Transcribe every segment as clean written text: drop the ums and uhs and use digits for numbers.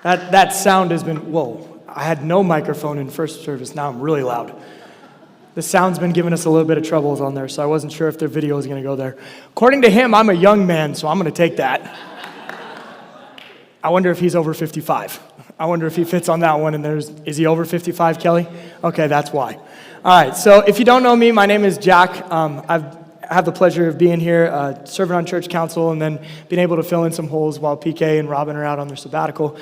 That sound has been, whoa, I had no microphone in first service, now I'm really loud. The sound's been giving us a little bit of troubles on there, so I wasn't sure if their video was going to go there. According to him, I'm a young man, so I'm going to take that. I wonder if he's over 55. I wonder if he fits on that one, and is he over 55, Kelly? Okay, that's why. All right, so if you don't know me, my name is Jack. I have the pleasure of being here, serving on church council, and then being able to fill in some holes while PK and Robin are out on their sabbatical,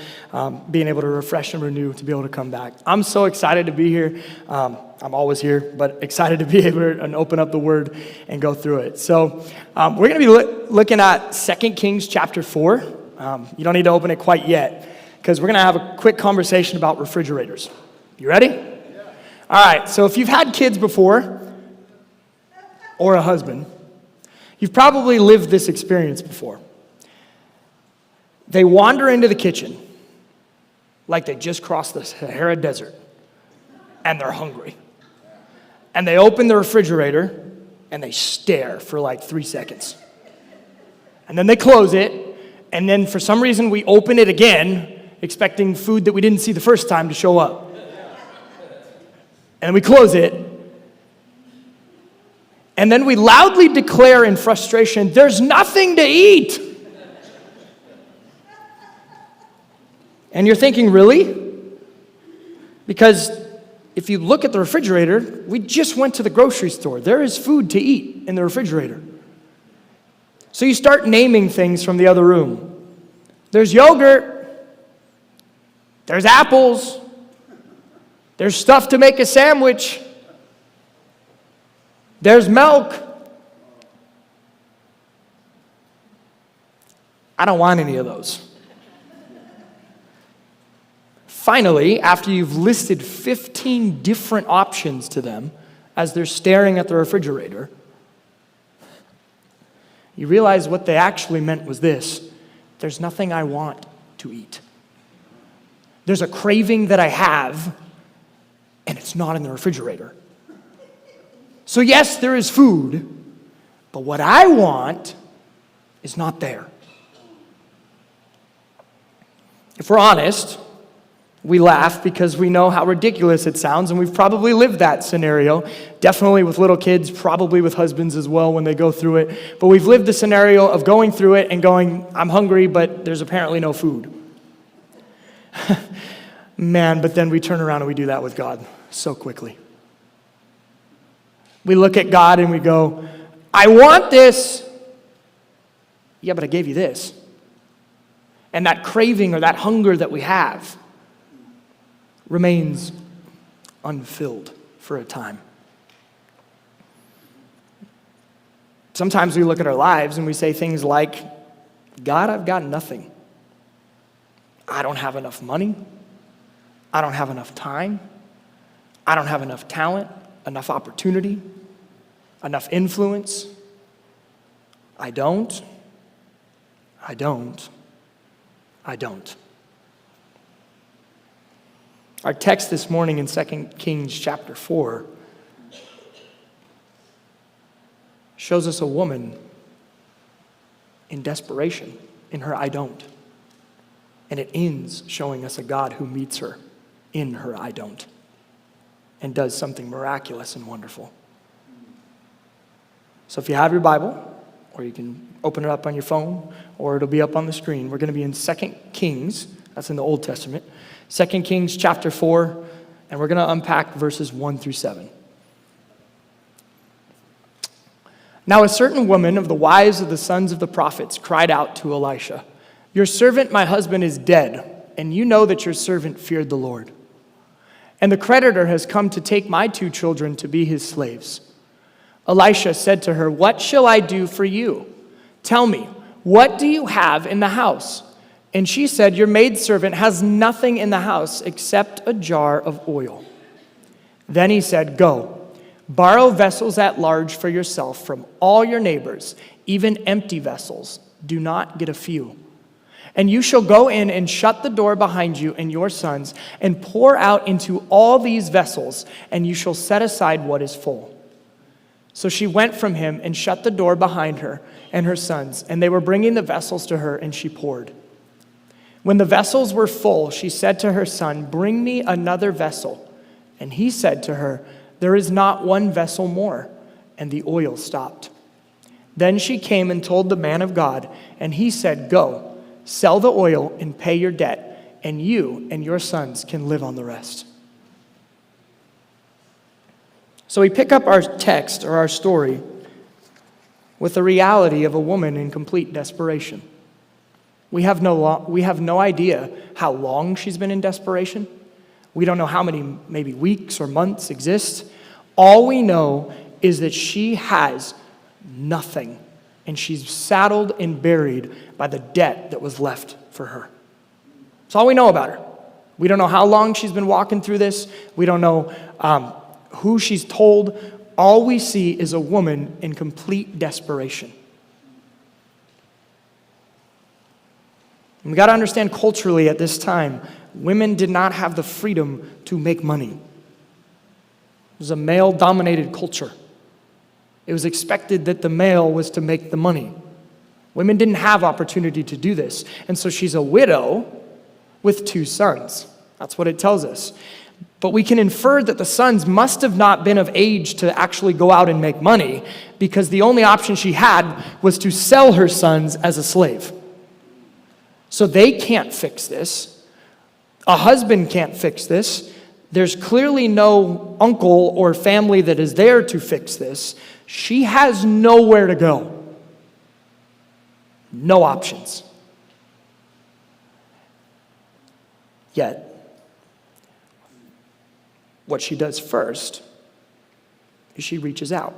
being able to refresh and renew to be able to come back. I'm so excited to be here. I'm always here, but excited to be able to open up the Word and go through it. So we're going to be looking at 2 Kings chapter 4. You don't need to open it quite yet, because we're going to have a quick conversation about refrigerators. You ready? Yeah. All right, so if you've had kids before, or a husband, you've probably lived this experience before. They wander into the kitchen like they just crossed the Sahara Desert, and they're hungry. And they open the refrigerator, and they stare for like 3 seconds. And then they close it, and then for some reason we open it again, expecting food that we didn't see the first time to show up. And we close it, and then we loudly declare in frustration, "There's nothing to eat." And you're thinking, really? Because if you look at the refrigerator, we just went to the grocery store. There is food to eat in the refrigerator. So you start naming things from the other room. There's yogurt. There's apples. There's stuff to make a sandwich. There's milk. I don't want any of those. Finally, after you've listed 15 different options to them as they're staring at the refrigerator, you realize what they actually meant was this: there's nothing I want to eat. There's a craving that I have, and it's not in the refrigerator. So yes, there is food, but what I want is not there. If we're honest, we laugh because we know how ridiculous it sounds, and we've probably lived that scenario, definitely with little kids, probably with husbands as well when they go through it. But we've lived the scenario of going through it and going, I'm hungry, but there's apparently no food. Man, but then we turn around and we do that with God so quickly. We look at God and we go, I want this. Yeah, but I gave you this. And that craving or that hunger that we have remains unfilled for a time. Sometimes we look at our lives and we say things like, God, I've got nothing. I don't have enough money. I don't have enough time. I don't have enough talent, enough opportunity, enough influence. I don't. Our text this morning in 2 Kings chapter 4 shows us a woman in desperation in her I don't. And it ends showing us a God who meets her in her I don't and does something miraculous and wonderful. So if you have your Bible, or you can open it up on your phone, or it'll be up on the screen, we're going to be in 2 Kings, that's in the Old Testament, 2 Kings chapter 4, and we're going to unpack verses 1 through 7. Now a certain woman of the wives of the sons of the prophets cried out to Elisha, "Your servant, my husband, is dead, and you know that your servant feared the Lord. And the creditor has come to take my 2 children to be his slaves." Elisha said to her, "What shall I do for you? Tell me, what do you have in the house?" And she said, "Your maidservant has nothing in the house except a jar of oil." Then he said, "Go, borrow vessels at large for yourself from all your neighbors, even empty vessels. Do not get a few. And you shall go in and shut the door behind you and your sons, and pour out into all these vessels, and you shall set aside what is full." So she went from him and shut the door behind her and her sons, and they were bringing the vessels to her, and she poured. When the vessels were full, she said to her son, 'Bring me another vessel.' And he said to her, 'There is not one vessel more.' And the oil stopped. Then she came and told the man of God, and he said, 'Go, sell the oil and pay your debt, and you and your sons can live on the rest.'" So we pick up our text or our story with the reality of a woman in complete desperation. We have no idea how long she's been in desperation. We don't know how many, maybe weeks or months exist. All we know is that she has nothing, and she's saddled and buried by the debt that was left for her. That's all we know about her. We don't know how long she's been walking through this. We don't know who she's told. All we see is a woman in complete desperation. We got to understand culturally at this time, women did not have the freedom to make money. It was a male-dominated culture. It was expected that the male was to make the money. Women didn't have opportunity to do this. And so she's a widow with 2 sons. That's what it tells us. But we can infer that the sons must have not been of age to actually go out and make money, because the only option she had was to sell her sons as a slave. So they can't fix this. A husband can't fix this. There's clearly no uncle or family that is there to fix this. She has nowhere to go. No options. Yet, what she does first is she reaches out.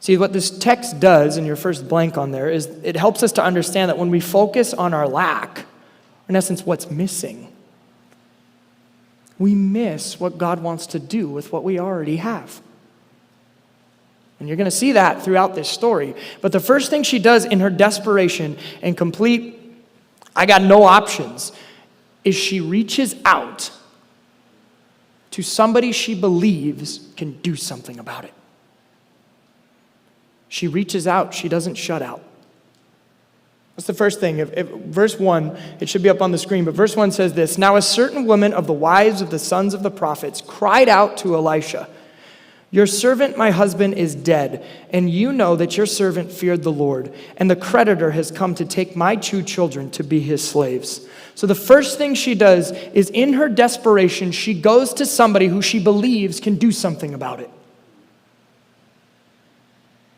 See, what this text does, in your first blank on there, is it helps us to understand that when we focus on our lack, in essence, what's missing, we miss what God wants to do with what we already have. And you're going to see that throughout this story. But the first thing she does in her desperation and complete, I got no options, is she reaches out to somebody she believes can do something about it. She reaches out. She doesn't shut out. That's the first thing. If verse 1, it should be up on the screen, but verse 1 says this: "Now a certain woman of the wives of the sons of the prophets cried out to Elisha, 'Your servant, my husband, is dead, and you know that your servant feared the Lord, and the creditor has come to take my 2 children to be his slaves.'" So the first thing she does is, in her desperation, she goes to somebody who she believes can do something about it.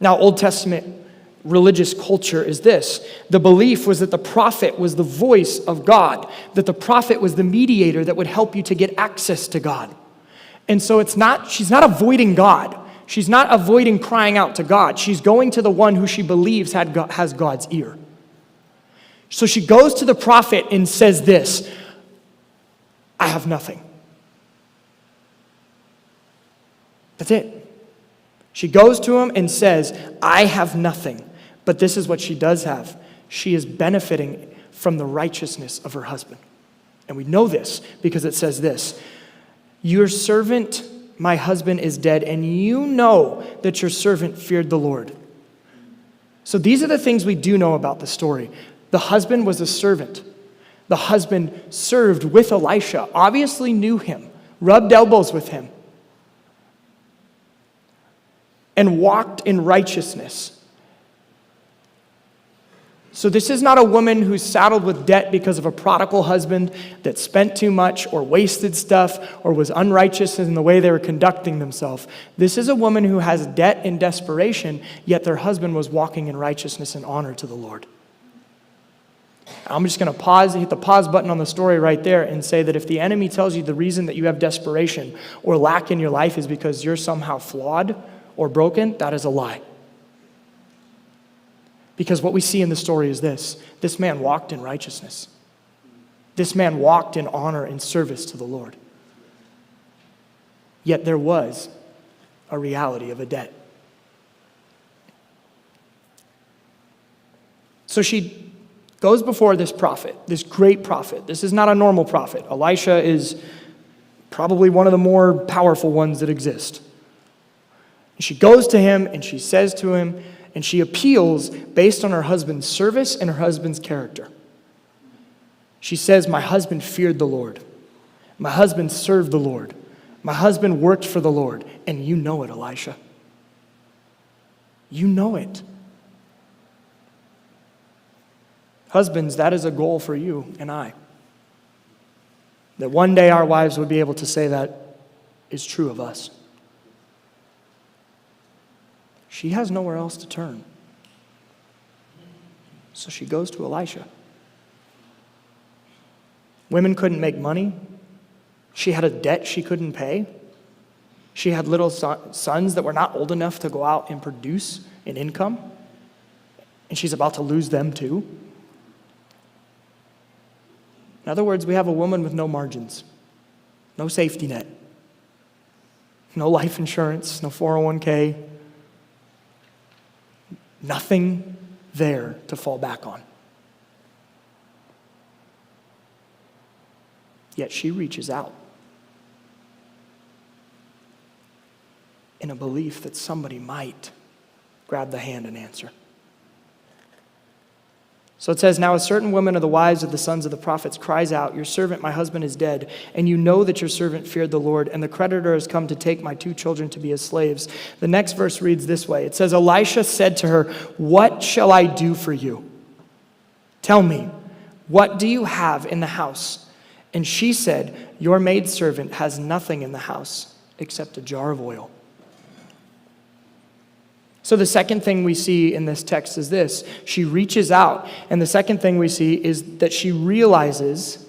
Now, Old Testament religious culture is this. The belief was that the prophet was the voice of God, that the prophet was the mediator that would help you to get access to God. And so she's not avoiding God. She's not avoiding crying out to God. She's going to the one who she believes has God's ear. So she goes to the prophet and says this: "I have nothing." That's it. She goes to him and says, "I have nothing." But this is what she does have. She is benefiting from the righteousness of her husband. And we know this because it says this: "Your servant, my husband, is dead, and you know that your servant feared the Lord." So these are the things we do know about the story. The husband was a servant. The husband served with Elisha, obviously knew him, rubbed elbows with him, and walked in righteousness. So this is not a woman who's saddled with debt because of a prodigal husband that spent too much or wasted stuff or was unrighteous in the way they were conducting themselves. This is a woman who has debt and desperation, yet their husband was walking in righteousness and honor to the Lord. I'm just going to hit the pause button on the story right there and say that if the enemy tells you the reason that you have desperation or lack in your life is because you're somehow flawed or broken, that is a lie. Because what we see in the story is this: this man walked in righteousness. This man walked in honor and service to the Lord. Yet there was a reality of a debt. So she goes before this prophet, this great prophet. This is not a normal prophet. Elisha is probably one of the more powerful ones that exist. And she goes to him and she says to him, And she appeals based on her husband's service and her husband's character. She says, my husband feared the Lord. My husband served the Lord. My husband worked for the Lord. And you know it, Elisha. You know it. Husbands, that is a goal for you and I. That one day our wives would be able to say that is true of us. She has nowhere else to turn. So she goes to Elisha. Women couldn't make money. She had a debt she couldn't pay. She had little sons that were not old enough to go out and produce an income. And she's about to lose them too. In other words, we have a woman with no margins, no safety net, no life insurance, no 401k, nothing there to fall back on. Yet she reaches out in a belief that somebody might grab the hand and answer. So it says, now a certain woman of the wives of the sons of the prophets cries out, your servant, my husband, is dead, and you know that your servant feared the Lord, and the creditor has come to take my 2 children to be his slaves. The next verse reads this way. It says, Elisha said to her, what shall I do for you? Tell me, what do you have in the house? And she said, your maidservant has nothing in the house except a jar of oil. So the second thing we see in this text is this. She reaches out. And the second thing we see is that she realizes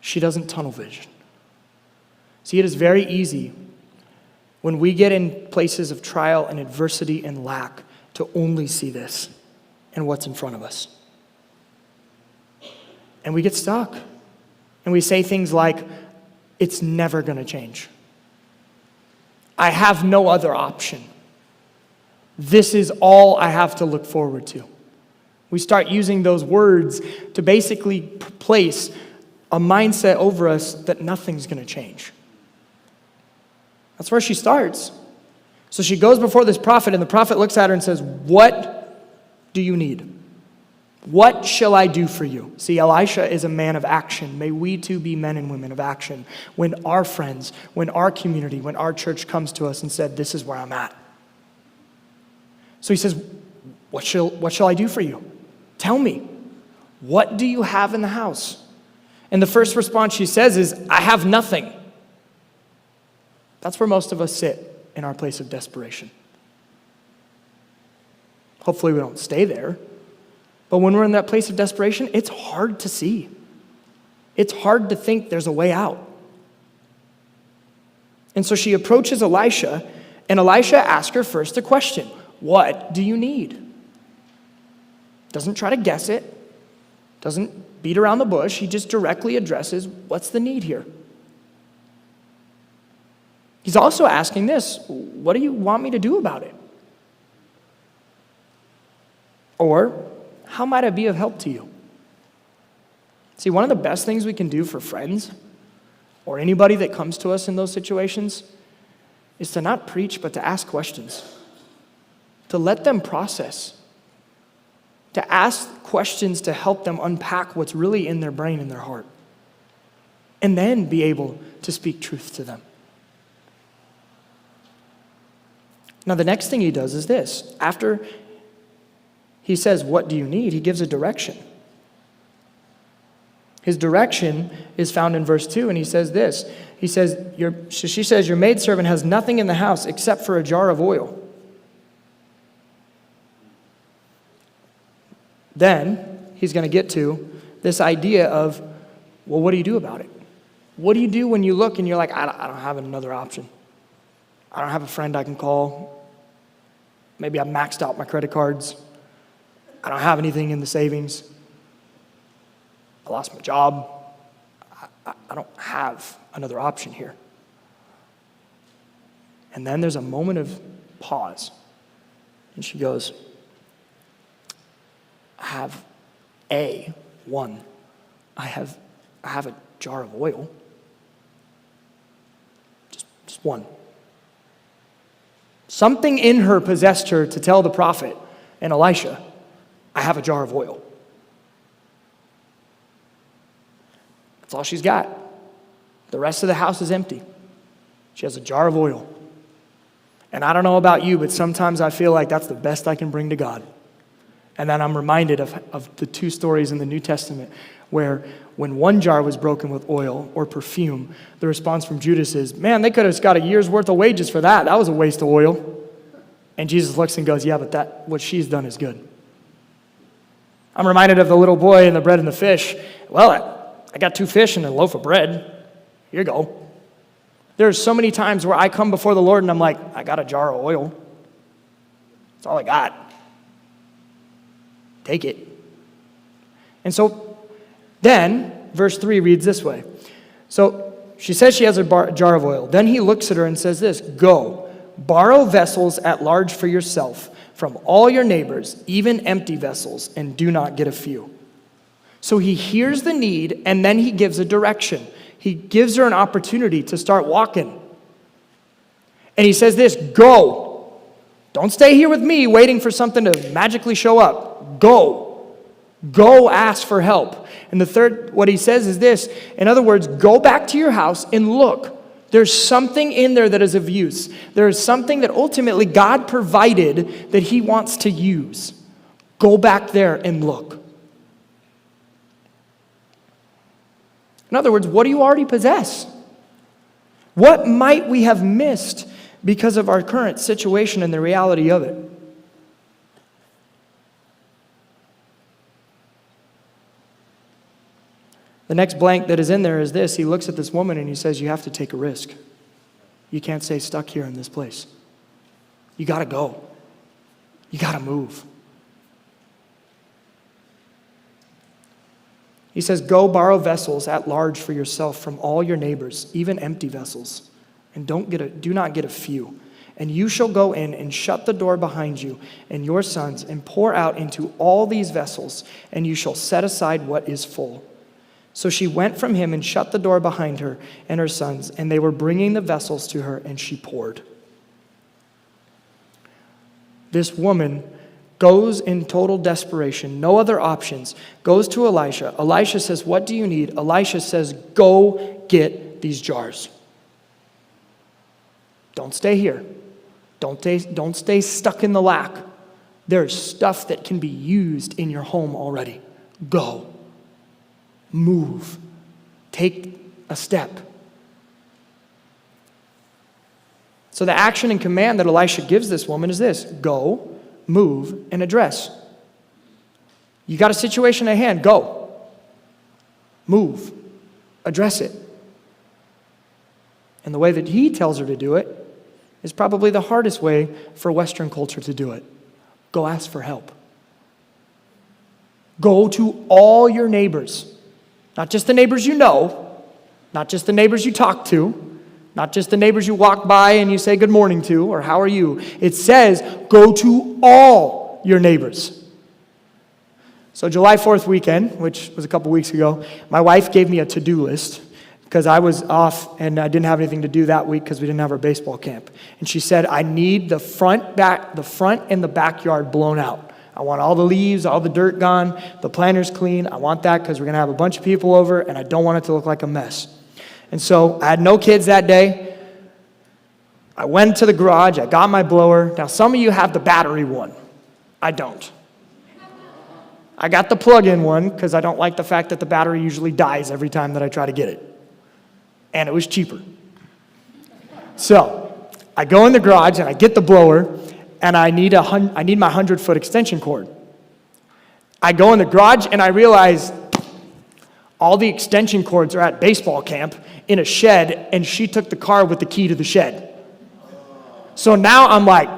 she doesn't tunnel vision. See, it is very easy when we get in places of trial and adversity and lack to only see this and what's in front of us. And we get stuck. And we say things like, it's never going to change. I have no other option. This is all I have to look forward to. We start using those words to basically place a mindset over us that nothing's going to change. That's where she starts. So she goes before this prophet, and the prophet looks at her and says, what do you need? What shall I do for you? See, Elisha is a man of action. May we too be men and women of action. When our friends, when our community, when our church comes to us and said, this is where I'm at. So he says, what shall I do for you? Tell me, what do you have in the house? And the first response she says is, I have nothing. That's where most of us sit in our place of desperation. Hopefully we don't stay there. But when we're in that place of desperation, it's hard to see. It's hard to think there's a way out. And so she approaches Elisha, and Elisha asks her first a question. What do you need? Doesn't try to guess it. Doesn't beat around the bush. He just directly addresses, what's the need here? He's also asking this, what do you want me to do about it? Or, how might I be of help to you? See, one of the best things we can do for friends or anybody that comes to us in those situations is to not preach, but to ask questions, to let them process, to ask questions to help them unpack what's really in their brain and their heart, and then be able to speak truth to them. Now, the next thing he does is this. After he says, what do you need? He gives a direction. His direction is found in verse 2, and he says this. She says, your maidservant has nothing in the house except for a jar of oil. Then he's going to get to this idea of, well, what do you do about it? What do you do when you look and you're like, I don't have another option. I don't have a friend I can call. Maybe I've maxed out my credit cards. I don't have anything in the savings. I lost my job. I don't have another option here. And then there's a moment of pause. And she goes, I have one. I have a jar of oil. Just one. Something in her possessed her to tell the prophet and Elisha, I have a jar of oil. That's all she's got. The rest of the house is empty. She has a jar of oil. And I don't know about you, but sometimes I feel like that's the best I can bring to God. And then I'm reminded of the two stories in the New Testament where when one jar was broken with oil or perfume, the response from Judas is, man, they could have got a year's worth of wages for that. That was a waste of oil. And Jesus looks and goes, yeah, but what she's done is good. I'm reminded of the little boy and the bread and the fish. Well, I got 2 fish and a loaf of bread. Here you go. There's so many times where I come before the Lord and I'm like, I got a jar of oil. That's all I got. Take it. And so then, verse 3 reads this way. So she says she has a jar of oil. Then he looks at her and says this, go, borrow vessels at large for yourself from all your neighbors, even empty vessels, and do not get a few. So he hears the need, and then he gives a direction. He gives her an opportunity to start walking. And he says this, go. Don't stay here with me waiting for something to magically show up. Go. Go ask for help. And the third, what he says is this, in other words, go back to your house and look. There's something in there that is of use. There is something that ultimately God provided that he wants to use. Go back there and look. In other words, what do you already possess? What might we have missed because of our current situation and the reality of it? The next blank that is in there is this. He looks at this woman and he says, you have to take a risk. You can't stay stuck here in this place. You got to go. You got to move. He says, go borrow vessels at large for yourself from all your neighbors, even empty vessels, and do not get a few. And you shall go in and shut the door behind you and your sons and pour out into all these vessels, and you shall set aside what is full. So she went from him and shut the door behind her and her sons, and they were bringing the vessels to her, and she poured. This woman goes in total desperation, no other options, goes to Elisha. Elisha says, what do you need? Elisha says, go get these jars. Don't stay here. Don't stay stuck in the lack. There's stuff that can be used in your home already. Go. Move. Take a step. So the action and command that Elisha gives this woman is this: go, move, and address. You got a situation at hand, go. Move. Address it. And the way that he tells her to do it is probably the hardest way for Western culture to do it. Go ask for help. Go to all your neighbors. Not just the neighbors you know, not just the neighbors you talk to, not just the neighbors you walk by and you say good morning to or how are you. It says go to all your neighbors. So July 4th weekend, which was a couple weeks ago, my wife gave me a to-do list because I was off and I didn't have anything to do that week because we didn't have our baseball camp. And she said, I need the front and the backyard blown out. I want all the leaves, all the dirt gone, the planters clean. I want that because we're going to have a bunch of people over and I don't want it to look like a mess. And so I had no kids that day. I went to the garage. I got my blower. Now, some of you have the battery one. I don't. I got the plug-in one because I don't like the fact that the battery usually dies every time that I try to get it. And it was cheaper. So I go in the garage and I get the blower and I need my 100-foot extension cord. I go in the garage and I realize all the extension cords are at baseball camp in a shed, and she took the car with the key to the shed. So now I'm like,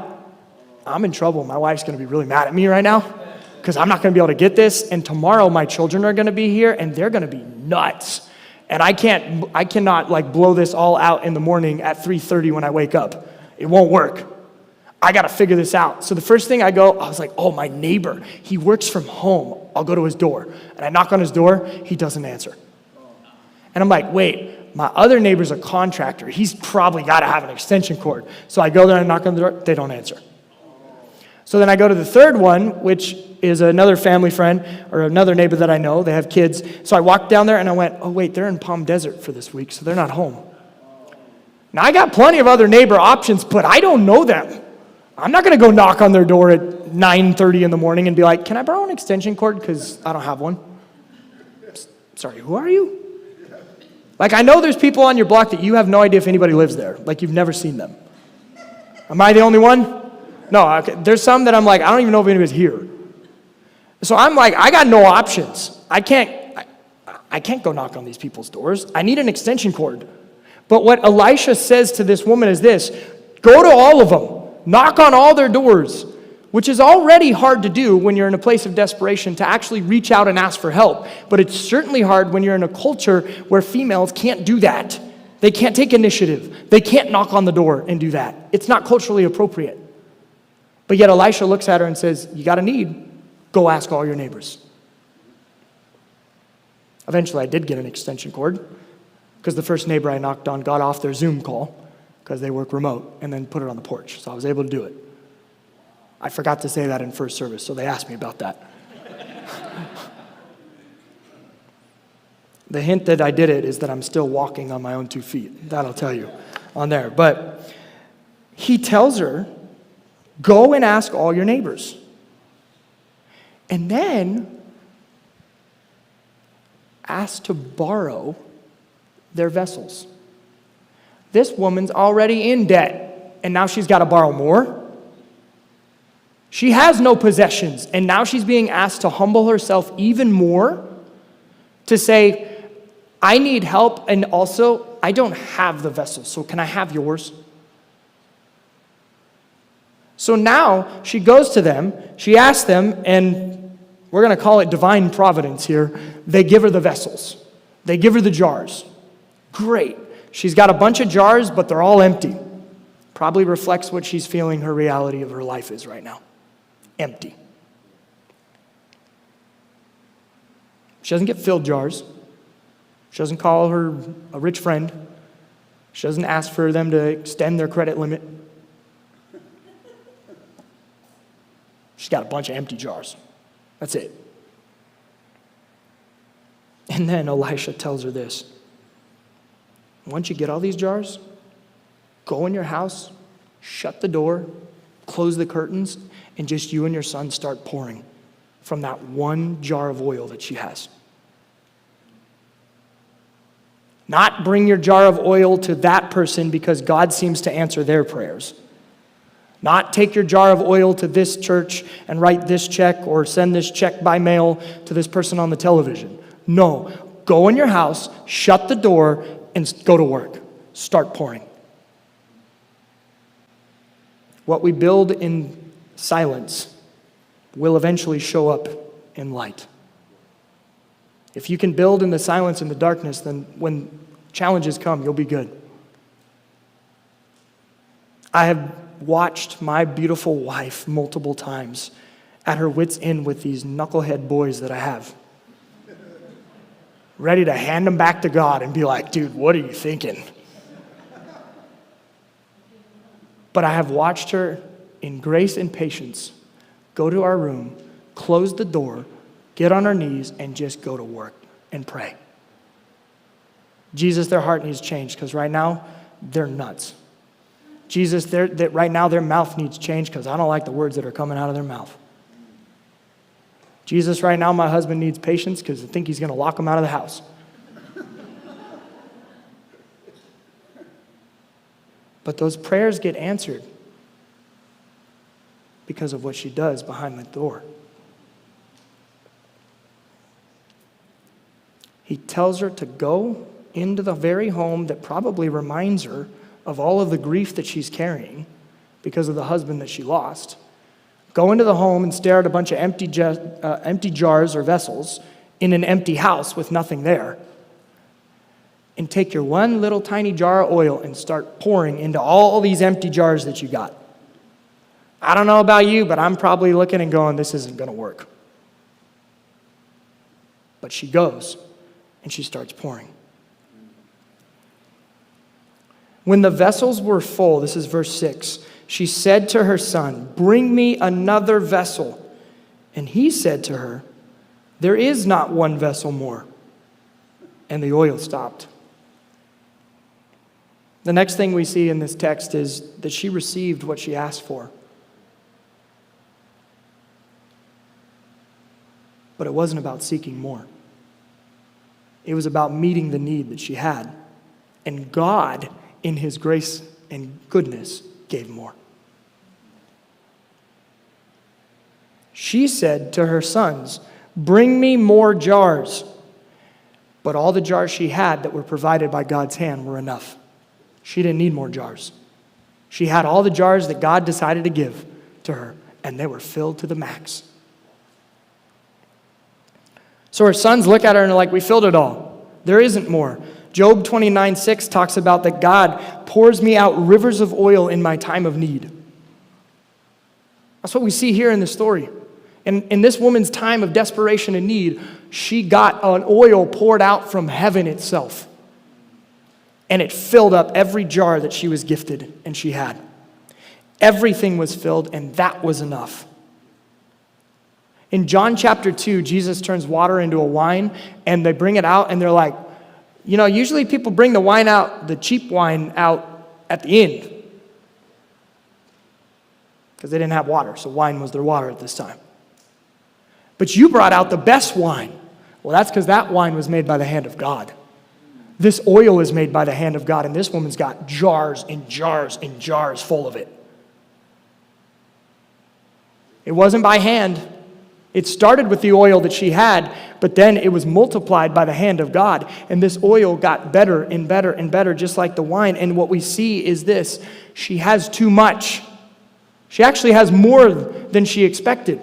I'm in trouble. My wife's going to be really mad at me right now because I'm not going to be able to get this. And tomorrow my children are going to be here, and they're going to be nuts. And I cannot like blow this all out in the morning at 3:30 when I wake up. It won't work. I got to figure this out. So the first thing I was like, oh, my neighbor, he works from home. I'll go to his door. And I knock on his door. He doesn't answer. And I'm like, wait, my other neighbor's a contractor. He's probably got to have an extension cord. So I go there and knock on the door. They don't answer. So then I go to the third one, which is another family friend or another neighbor that I know. They have kids. So I walked down there and I went, oh, wait, they're in Palm Desert for this week, so they're not home. Now, I got plenty of other neighbor options, but I don't know them. I'm not going to go knock on their door at 9:30 in the morning and be like, can I borrow an extension cord because I don't have one? Sorry, who are you? Like, I know there's people on your block that you have no idea if anybody lives there. Like, you've never seen them. Am I the only one? No, okay. There's some that I'm like, I don't even know if anybody's here. So I'm like, I got no options. I can't go knock on these people's doors. I need an extension cord. But what Elisha says to this woman is this: go to all of them, knock on all their doors, which is already hard to do when you're in a place of desperation to actually reach out and ask for help. But it's certainly hard when you're in a culture where females can't do that. They can't take initiative. They can't knock on the door and do that. It's not culturally appropriate. But yet Elisha looks at her and says, you got a need, go ask all your neighbors. Eventually I did get an extension cord because the first neighbor I knocked on got off their Zoom call because they work remote and then put it on the porch. So I was able to do it. I forgot to say that in first service, so they asked me about that. The hint that I did it is that I'm still walking on my own 2 feet. That'll tell you on there. But he tells her, go and ask all your neighbors. And then ask to borrow their vessels. This woman's already in debt, and now she's got to borrow more. She has no possessions, and now she's being asked to humble herself even more to say, I need help, and also, I don't have the vessel, so can I have yours? So now she goes to them, she asks them, and we're going to call it divine providence here. They give her the vessels. They give her the jars. Great. She's got a bunch of jars, but they're all empty. Probably reflects what she's feeling her reality of her life is right now. Empty. She doesn't get filled jars. She doesn't call her a rich friend. She doesn't ask for them to extend their credit limit. She's got a bunch of empty jars. That's it. And then Elisha tells her this. Once you get all these jars, go in your house, shut the door, close the curtains, and just you and your son start pouring from that one jar of oil that she has. Not bring your jar of oil to that person because God seems to answer their prayers. Not take your jar of oil to this church and write this check or send this check by mail to this person on the television. No, go in your house, shut the door, and go to work. Start pouring. What we build in silence will eventually show up in light. If you can build in the silence and the darkness, then when challenges come, you'll be good. I have watched my beautiful wife multiple times at her wit's end with these knucklehead boys that I have. Ready to hand them back to God and be like, dude, what are you thinking? But I have watched her in grace and patience go to our room, close the door, get on our knees, and just go to work and pray. Jesus, their heart needs changed because right now, they're nuts. Jesus, right now their mouth needs change because I don't like the words that are coming out of their mouth. Jesus, right now my husband needs patience because I think he's going to lock him out of the house. But those prayers get answered because of what she does behind the door. He tells her to go into the very home that probably reminds her of all of the grief that she's carrying because of the husband that she lost. Go into the home and stare at a bunch of empty jars or vessels in an empty house with nothing there. And take your one little tiny jar of oil and start pouring into all these empty jars that you got. I don't know about you, but I'm probably looking and going, this isn't going to work. But she goes and she starts pouring. When the vessels were full, this is verse 6, she said to her son, "Bring me another vessel." And he said to her, "There is not one vessel more." And the oil stopped. The next thing we see in this text is that she received what she asked for. But it wasn't about seeking more. It was about meeting the need that she had. And God, in his grace and goodness, gave more. She said to her sons, "Bring me more jars." But all the jars she had that were provided by God's hand were enough. She didn't need more jars. She had all the jars that God decided to give to her, and they were filled to the max. So her sons look at her and are like, "We filled it all. There isn't more." Job 29:6 talks about that God pours me out rivers of oil in my time of need. That's what we see here in the story. In this woman's time of desperation and need, she got an oil poured out from heaven itself. And it filled up every jar that she was gifted and she had. Everything was filled, and that was enough. In John chapter 2, Jesus turns water into a wine, and they bring it out, and they're like, usually people bring the wine out, the cheap wine out at the end. Because they didn't have water, so wine was their water at this time. But you brought out the best wine. Well, that's because that wine was made by the hand of God. This oil is made by the hand of God, and this woman's got jars and jars and jars full of it. It wasn't by hand. It started with the oil that she had, but then it was multiplied by the hand of God. And this oil got better and better and better, just like the wine. And what we see is this: she has too much. She actually has more than she expected.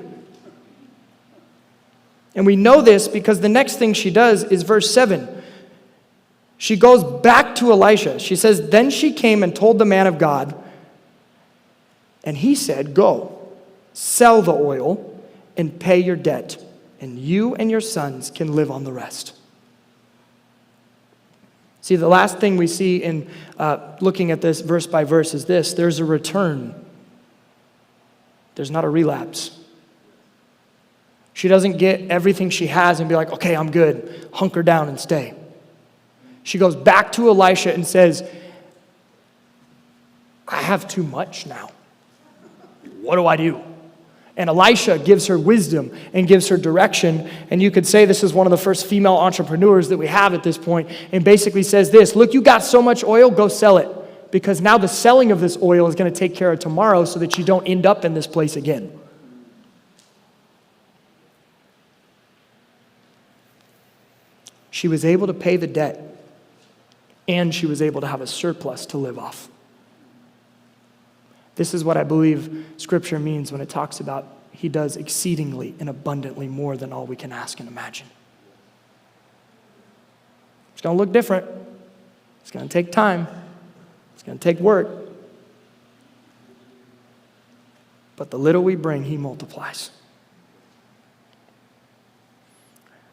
And we know this because the next thing she does is verse 7. She goes back to Elisha. She says, "Then she came and told the man of God, and he said, 'Go, sell the oil and pay your debt, and you and your sons can live on the rest.'" See, the last thing we see in looking at this verse by verse is this: there's a return. There's not a relapse. She doesn't get everything she has and be like, "Okay, I'm good. Hunker down and stay." She goes back to Elisha and says, "I have too much now. What do I do?" And Elisha gives her wisdom and gives her direction. And you could say this is one of the first female entrepreneurs that we have at this point, and basically says this: "Look, you got so much oil, go sell it. Because now the selling of this oil is going to take care of tomorrow so that you don't end up in this place again." She was able to pay the debt, and she was able to have a surplus to live off. This is what I believe Scripture means when it talks about He does exceedingly and abundantly more than all we can ask and imagine. It's going to look different. It's going to take time. It's going to take work. But the little we bring, He multiplies.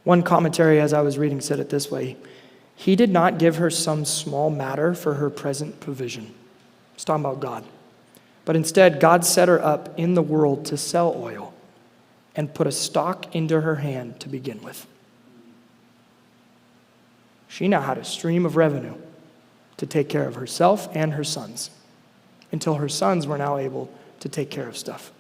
One commentary as I was reading said it this way: He did not give her some small matter for her present provision. It's talking about God. But instead, God set her up in the world to sell oil and put a stock into her hand to begin with. She now had a stream of revenue to take care of herself and her sons, until her sons were now able to take care of stuff.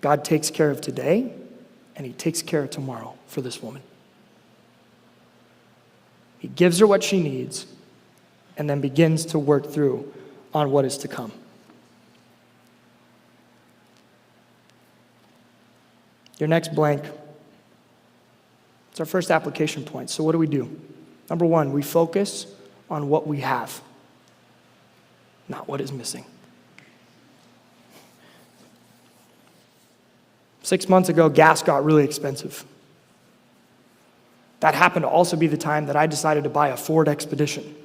God takes care of today, and He takes care of tomorrow for this woman. He gives her what she needs, and then begins to work through on what is to come. Your next blank, it's our first application point. So what do? Number one, we focus on what we have, not what is missing. 6 months ago, gas got really expensive. That happened to also be the time that I decided to buy a Ford Expedition.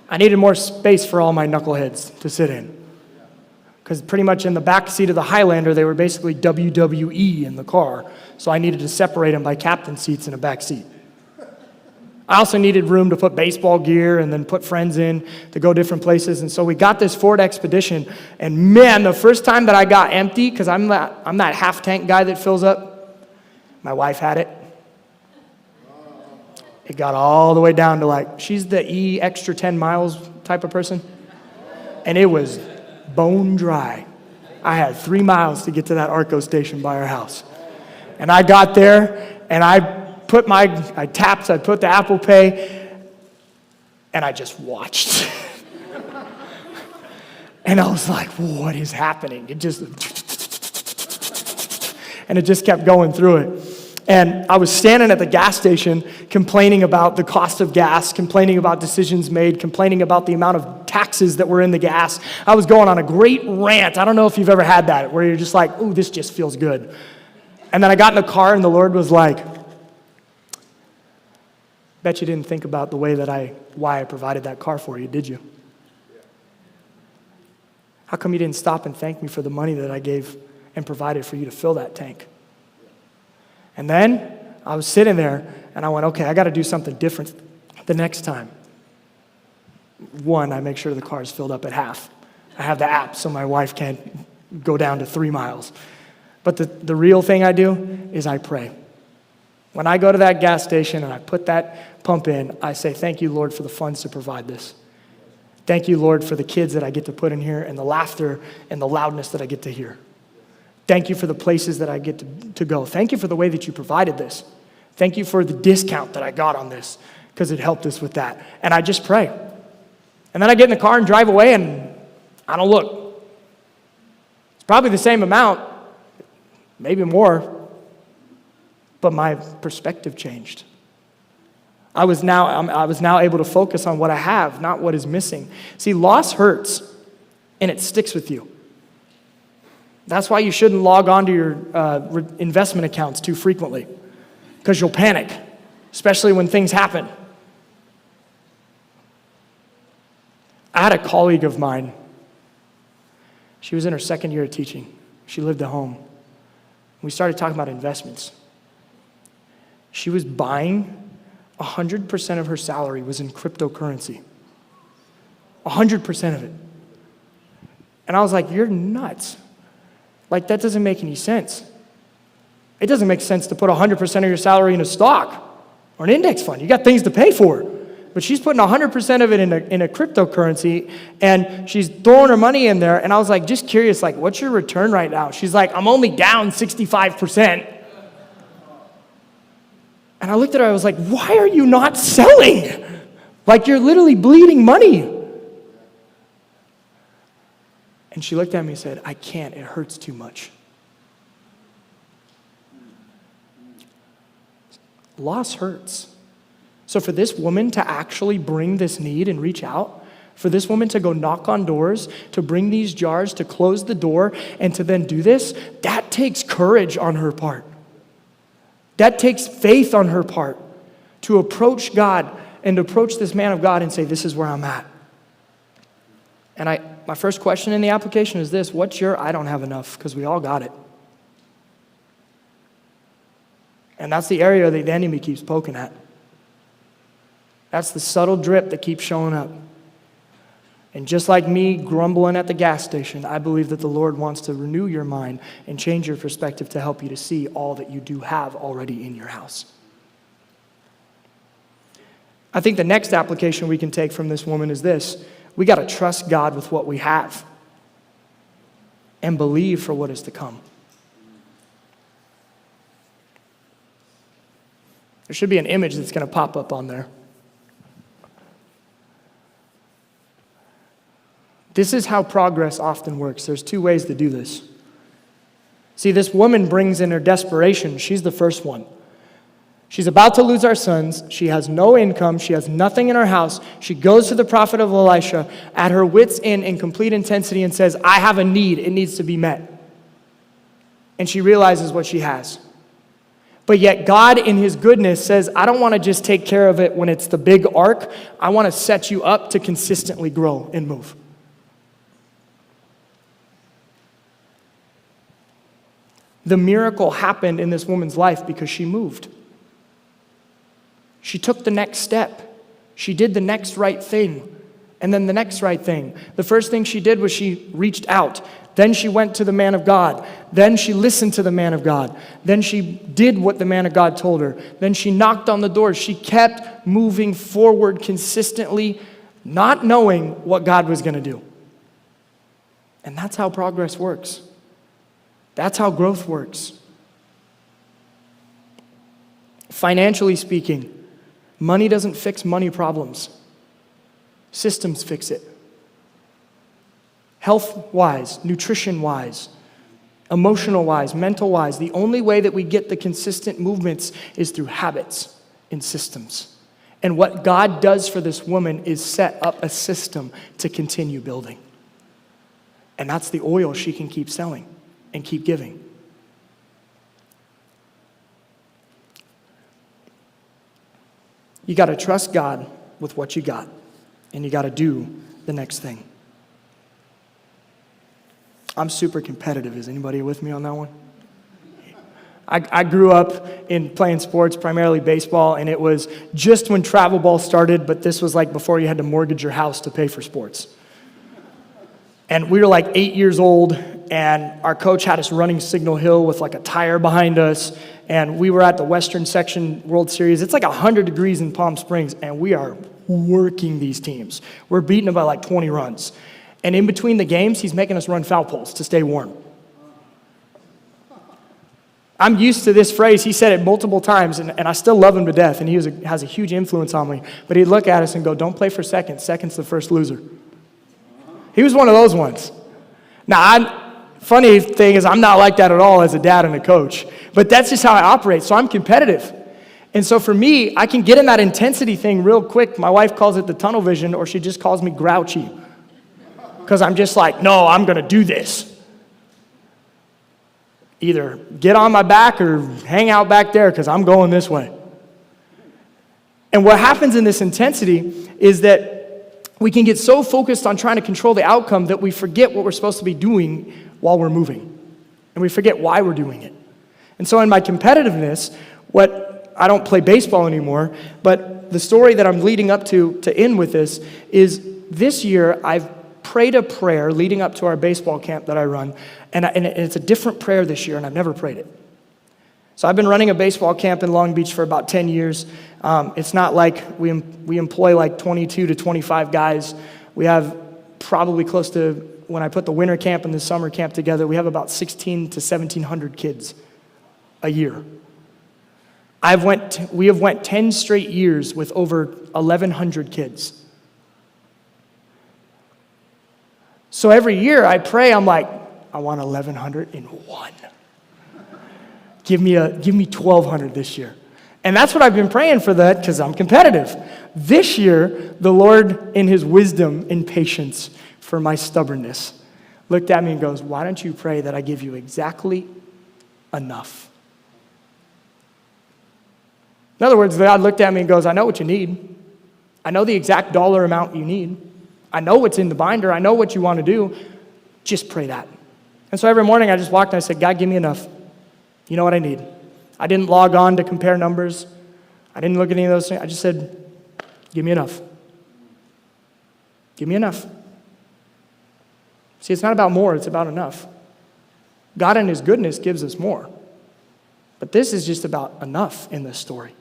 I needed more space for all my knuckleheads to sit in. because pretty much in the back seat of the Highlander, they were basically WWE in the car. So I needed to separate them by captain seats in a back seat. I also needed room to put baseball gear and then put friends in to go different places. And so we got this Ford Expedition. And man, the first time that I got empty, because I'm that half tank guy that fills up, my wife had it. It got all the way down to like, she's the E extra 10 miles type of person. And it was bone dry. I had 3 miles to get to that Arco station by our house. And I got there and I put I put the Apple Pay, and I just watched. And I was like, what is happening? It just kept going through it. And I was standing at the gas station complaining about the cost of gas, complaining about decisions made, complaining about the amount of taxes that were in the gas. I was going on a great rant. I don't know if you've ever had that, where you're just like, ooh, this just feels good. And then I got in the car and the Lord was like, bet you didn't think about the way why I provided that car for you, did you? How come you didn't stop and thank me for the money that I gave and provided for you to fill that tank? And then I was sitting there and I went, okay, I got to do something different the next time. One, I make sure the car is filled up at half. I have the app so my wife can't go down to 3 miles. But the real thing I do is I pray. When I go to that gas station and I put that pump in, I say, thank you, Lord, for the funds to provide this. Thank you, Lord, for the kids that I get to put in here and the laughter and the loudness that I get to hear. Thank you for the places that I get to go. Thank you for the way that you provided this. Thank you for the discount that I got on this because it helped us with that. And I just pray. And then I get in the car and drive away and I don't look. It's probably the same amount, maybe more. But my perspective changed. I was now able to focus on what I have, not what is missing. See, loss hurts, and it sticks with you. That's why you shouldn't log on to your investment accounts too frequently, because you'll panic, especially when things happen. I had a colleague of mine. She was in her second year of teaching. She lived at home. We started talking about investments. She was buying 100% of her salary was in cryptocurrency. 100% of it. And I was like, you're nuts. Like, that doesn't make any sense. It doesn't make sense to put 100% of your salary in a stock or an index fund. You got things to pay for. But she's putting 100% of it in a cryptocurrency, and she's throwing her money in there. And I was like, just curious, like, what's your return right now? She's like, I'm only down 65%. And I looked at her, I was like, why are you not selling? Like, you're literally bleeding money. And she looked at me and said, I can't, it hurts too much. Loss hurts. So for this woman to actually bring this need and reach out, for this woman to go knock on doors, to bring these jars, to close the door, and to then do this, that takes courage on her part. That takes faith on her part to approach God and to approach this man of God and say, this is where I'm at. And my first question in the application is this: what's your I don't have enough? Because we all got it. And that's the area that the enemy keeps poking at. That's the subtle drip that keeps showing up. And just like me grumbling at the gas station, I believe that the Lord wants to renew your mind and change your perspective to help you to see all that you do have already in your house. I think the next application we can take from this woman is this: we got to trust God with what we have and believe for what is to come. There should be an image that's going to pop up on there. This is how progress often works. There's two ways to do this. See, this woman brings in her desperation. She's the first one. She's about to lose our sons. She has no income. She has nothing in her house. She goes to the prophet of Elisha at her wits' end in complete intensity and says, I have a need. It needs to be met. And she realizes what she has. But yet God in his goodness says, I don't want to just take care of it when it's the big arc. I want to set you up to consistently grow and move. The miracle happened in this woman's life because she moved. She took the next step. She did the next right thing, and then the next right thing. The first thing she did was she reached out. Then she went to the man of God. Then she listened to the man of God. Then she did what the man of God told her. Then she knocked on the door. She kept moving forward consistently, not knowing what God was going to do. And that's how progress works. That's how growth works. Financially speaking, money doesn't fix money problems. Systems fix it. Health-wise, nutrition-wise, emotional-wise, mental-wise, the only way that we get the consistent movements is through habits and systems. And what God does for this woman is set up a system to continue building. And that's the oil she can keep selling and keep giving. You got to trust God with what you got, and you got to do the next thing. I'm super competitive. Is anybody with me on that one? I grew up in playing sports, primarily baseball, and it was just when travel ball started, but this was like before you had to mortgage your house to pay for sports. And we were like 8 years old, and our coach had us running Signal Hill with like a tire behind us, and we were at the Western Section World Series. It's like 100 degrees in Palm Springs, and we are working these teams. We're beating them by like 20 runs. And in between the games, he's making us run foul poles to stay warm. I'm used to this phrase. He said it multiple times, and I still love him to death, and he has a huge influence on me. But he'd look at us and go, don't play for second. Second's the first loser. He was one of those ones. Now, funny thing is, I'm not like that at all as a dad and a coach. But that's just how I operate, so I'm competitive. And so for me, I can get in that intensity thing real quick. My wife calls it the tunnel vision, or she just calls me grouchy. Because I'm just like, no, I'm going to do this. Either get on my back or hang out back there because I'm going this way. And what happens in this intensity is that we can get so focused on trying to control the outcome that we forget what we're supposed to be doing while we're moving. And we forget why we're doing it. And so in my competitiveness, I don't play baseball anymore, but the story that I'm leading up to end with this is this year I've prayed a prayer leading up to our baseball camp that I run, and it's a different prayer this year, and I've never prayed it. So I've been running a baseball camp in Long Beach for about 10 years. It's not like we employ like 22 to 25 guys. We have probably close to, when I put the winter camp and the summer camp together, we have about 16 to 1,700 kids a year. We have went 10 straight years with over 1,100 kids. So every year I pray, I'm like, I want 1,101. Give me 1,200 this year. And that's what I've been praying for that because I'm competitive. This year, the Lord, in his wisdom and patience for my stubbornness, looked at me and goes, why don't you pray that I give you exactly enough? In other words, God looked at me and goes, I know what you need. I know the exact dollar amount you need. I know what's in the binder. I know what you want to do. Just pray that. And so every morning I just walked and I said, God, give me enough. You know what I need. I didn't log on to compare numbers. I didn't look at any of those things. I just said, give me enough. Give me enough. See, it's not about more, it's about enough. God in his goodness gives us more. But this is just about enough in this story.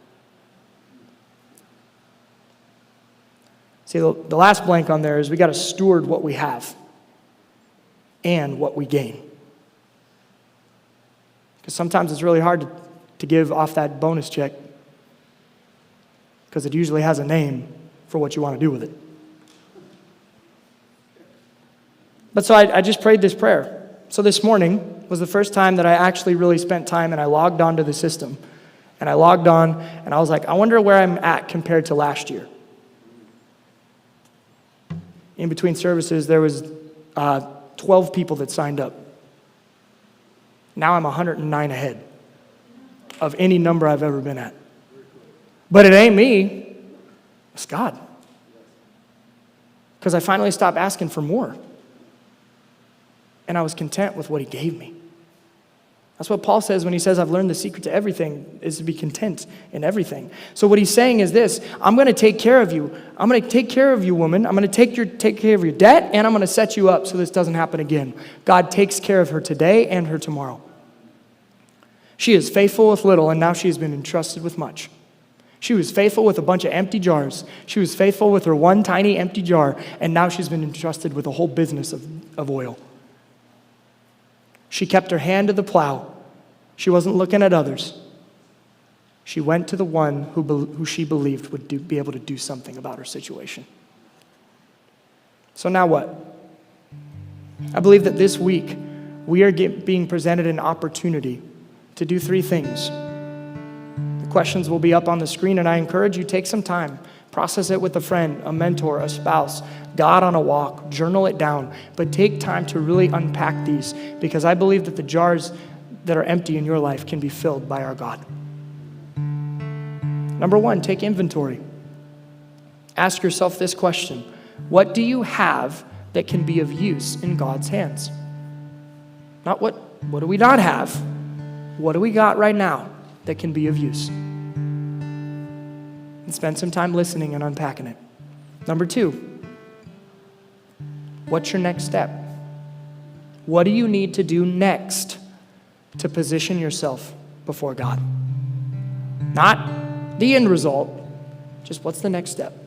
See, the last blank on there is we got to steward what we have and what we gain. Because sometimes it's really hard to give off that bonus check because it usually has a name for what you want to do with it. But so I just prayed this prayer. So this morning was the first time that I actually really spent time and I logged onto the system. And I logged on and I was like, I wonder where I'm at compared to last year. In between services, there was 12 people that signed up. Now I'm 109 ahead of any number I've ever been at. But it ain't me, it's God. Because I finally stopped asking for more. And I was content with what he gave me. That's what Paul says when he says, I've learned the secret to everything is to be content in everything. So what he's saying is this: I'm going to take care of you. I'm going to take care of you, woman. I'm going to take care of your debt, and I'm going to set you up so this doesn't happen again. God takes care of her today and her tomorrow. She is faithful with little, and now she has been entrusted with much. She was faithful with a bunch of empty jars. She was faithful with her one tiny empty jar, and now she's been entrusted with a whole business of oil. She kept her hand to the plow. She wasn't looking at others. She went to the one who she believed would be able to do something about her situation. So now what? I believe that this week we are being presented an opportunity to do 3 things. The questions will be up on the screen, and I encourage you, take some time. Process it with a friend, a mentor, a spouse, God on a walk, journal it down, but take time to really unpack these, because I believe that the jars that are empty in your life can be filled by our God. Number 1, take inventory. Ask yourself this question: what do you have that can be of use in God's hands? Not what do we not have? What do we got right now that can be of use? And spend some time listening and unpacking it. Number 2, what's your next step? What do you need to do next to position yourself before God? Not the end result, just what's the next step?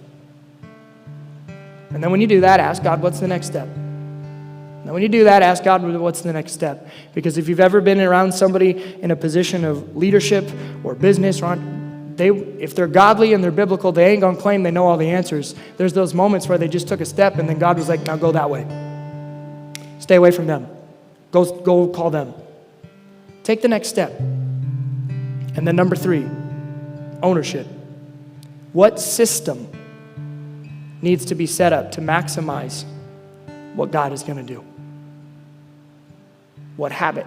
And then when you do that, ask God, what's the next step? And then when you do that, ask God, what's the next step? Because if you've ever been around somebody in a position of leadership or business, if they're godly and they're biblical, they ain't going to claim they know all the answers. There's those moments where they just took a step and then God was like, now go that way. Stay away from them. Go call them. Take the next step. And then number 3, ownership. What system needs to be set up to maximize what God is going to do? What habit?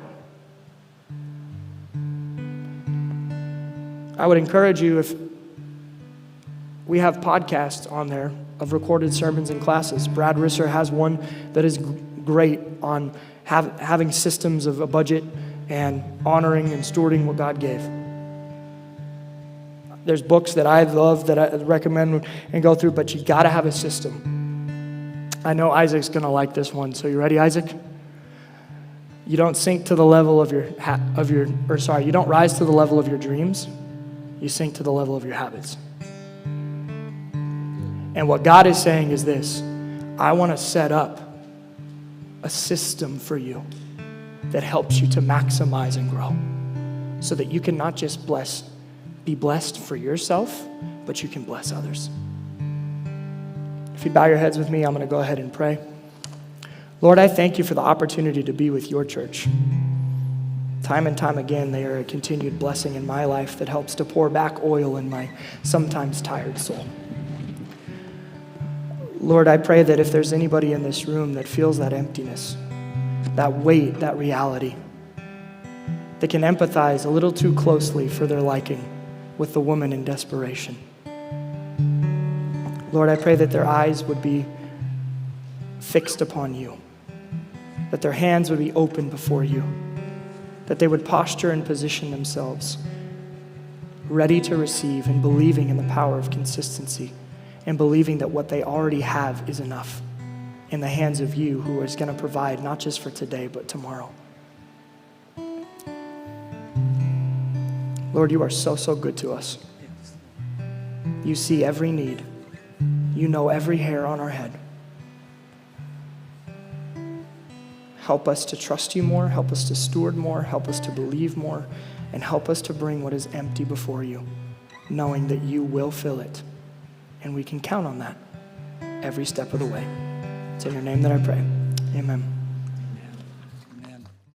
I would encourage you, if we have podcasts on there of recorded sermons and classes. Brad Risser has one that is great on having systems of a budget and honoring and stewarding what God gave. There's books that I love that I recommend and go through, but you got to have a system. I know Isaac's going to like this one. So you ready, Isaac? You don't sink to the level of you don't rise to the level of your dreams. You sink to the level of your habits. And what God is saying is this: I want to set up a system for you that helps you to maximize and grow, so that you can not just be blessed for yourself, but you can bless others. If you bow your heads with me, I'm going to go ahead and pray. Lord, I thank you for the opportunity to be with your church. Time and time again, they are a continued blessing in my life that helps to pour back oil in my sometimes tired soul. Lord, I pray that if there's anybody in this room that feels that emptiness, that weight, that reality, they can empathize a little too closely for their liking with the woman in desperation. Lord, I pray that their eyes would be fixed upon you, that their hands would be open before you, that they would posture and position themselves ready to receive and believing in the power of consistency and believing that what they already have is enough in the hands of you, who is going to provide not just for today but tomorrow. Lord, you are so, so good to us. You see every need. You know every hair on our head. Help us to trust you more. Help us to steward more. Help us to believe more. And help us to bring what is empty before you, knowing that you will fill it. And we can count on that every step of the way. It's in your name that I pray. Amen.